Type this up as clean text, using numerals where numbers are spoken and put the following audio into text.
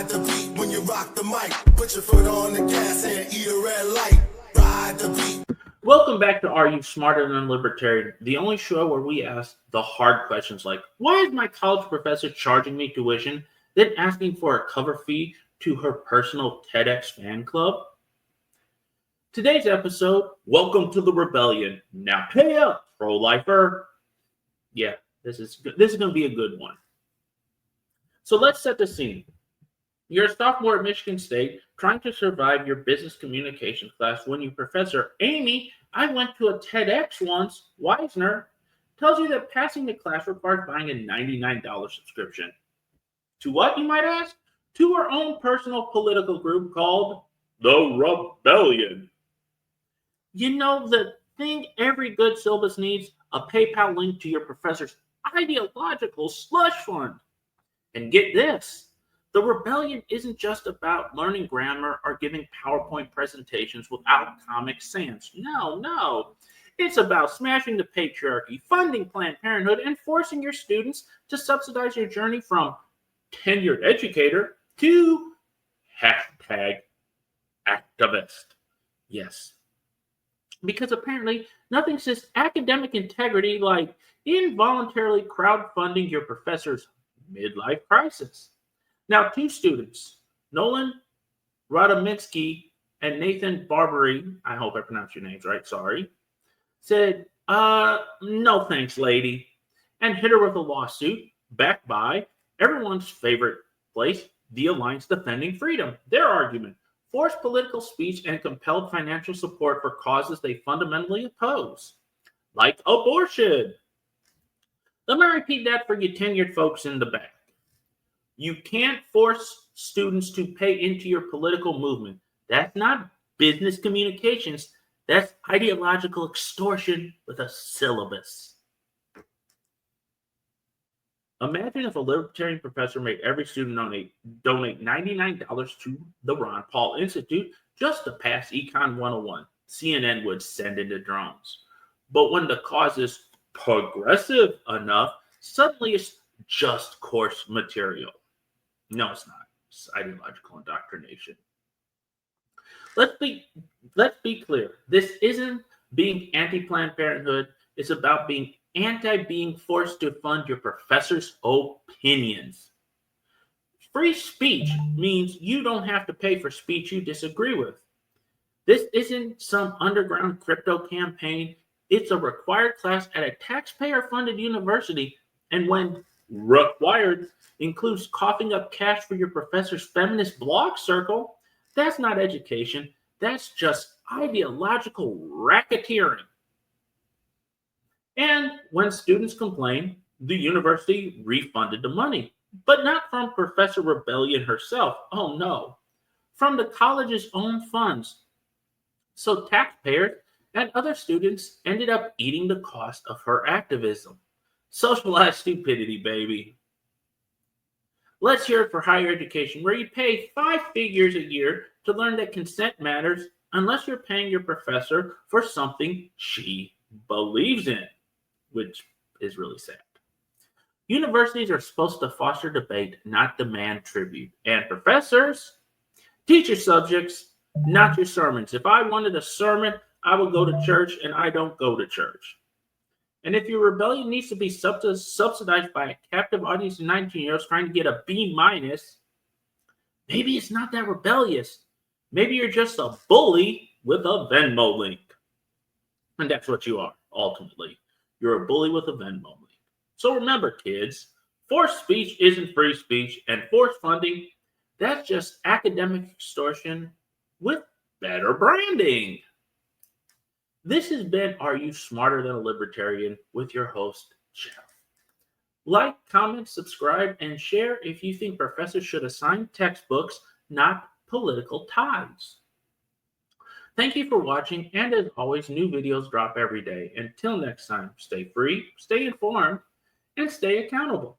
Ride the beat when you rock the mic. Put your foot on the gas and eat a red light. Ride the beat. Welcome back to Are You Smarter Than Libertarian, the only show where we ask the hard questions like, why is my college professor charging me tuition, then asking for a cover fee to her personal TEDx fan club? Today's episode, welcome to the rebellion. Now pay up, pro-lifer. Yeah, this is going to be a good one. So let's set the scene. You're a sophomore at Michigan State trying to survive your business communications class when your professor, Amy, I went to a TEDx once, Weisner, tells you that passing the class requires buying a $99 subscription. To what, you might ask? To her own personal political group called the Rebellion. You know, the thing every good syllabus needs, a PayPal link to your professor's ideological slush fund. And get this, the Rebellion isn't just about learning grammar or giving PowerPoint presentations without Comic Sans. No. It's about smashing the patriarchy, funding Planned Parenthood, and forcing your students to subsidize your journey from tenured educator to #activist. Yes. Because apparently nothing says academic integrity like involuntarily crowdfunding your professor's midlife crisis. Now, two students, Nolan Radominsky and Nathan Barbary, I hope I pronounced your names right, sorry, said, no thanks, lady, and hit her with a lawsuit backed by everyone's favorite place, the Alliance Defending Freedom. Their argument, forced political speech and compelled financial support for causes they fundamentally oppose, like abortion. Let me repeat that for you tenured folks in the back. You can't force students to pay into your political movement. That's not business communications. That's ideological extortion with a syllabus. Imagine if a libertarian professor made every student donate $99 to the Ron Paul Institute just to pass Econ 101. CNN would send in the drones. But when the cause is progressive enough, suddenly it's just course material. No, it's not. It's ideological indoctrination. Let's be clear. This isn't being anti-Planned Parenthood. It's about being anti-being forced to fund your professor's opinions. Free speech means you don't have to pay for speech you disagree with. This isn't some underground crypto campaign. It's a required class at a taxpayer-funded university, and when required includes coughing up cash for your professor's feminist blog circle, that's not education. That's just ideological racketeering. And when students complain, the university refunded the money, but not from Professor Rebellion herself. Oh no, from the college's own funds. So taxpayers and other students ended up eating the cost of her activism. Socialized stupidity, baby. Let's hear it for higher education, where you pay 5 figures a year to learn that consent matters unless you're paying your professor for something she believes in, which is really sad. Universities are supposed to foster debate, not demand tribute. And professors, teach your subjects, not your sermons. If I wanted a sermon, I would go to church, and I don't go to church. And if your rebellion needs to be subsidized by a captive audience of 19-year-olds trying to get a B-, maybe it's not that rebellious. Maybe you're just a bully with a Venmo link. And that's what you are, ultimately. You're a bully with a Venmo link. So remember, kids, forced speech isn't free speech, and forced funding, that's just academic extortion with better branding. This has been Are You Smarter Than a Libertarian with your host, Jeff. Like, comment, subscribe, and share if you think professors should assign textbooks, not political ties. Thank you for watching, and as always, new videos drop every day. Until next time, stay free, stay informed, and stay accountable.